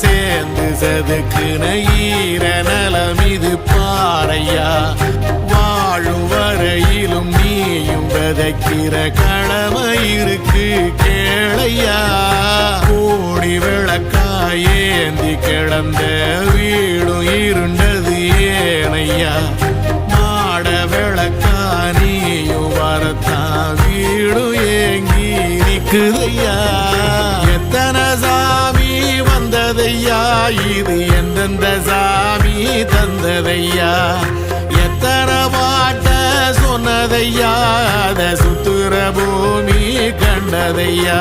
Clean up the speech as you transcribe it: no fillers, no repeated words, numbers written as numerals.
சேர்ந்து செதுக்குன ஈர நலம் இது பாறையா வாழும் வரையிலும் நீயும் விதைக்கிற கடமை இருக்கு கேளையா கோடி விளக்காயேந்தி கிடந்த வீடும் இருண்டது ஏனையா மாட விளக்கா நீயும் வரத்தான் வீடும் ஏங்கி நிக்குதையா எத்தனை சாமி வந்ததையா இது எந்தெந்த சாமி தந்ததையா எத்தனை பாட்ட சொன்னதையா அத சுத்துற பூமி கண்டதையா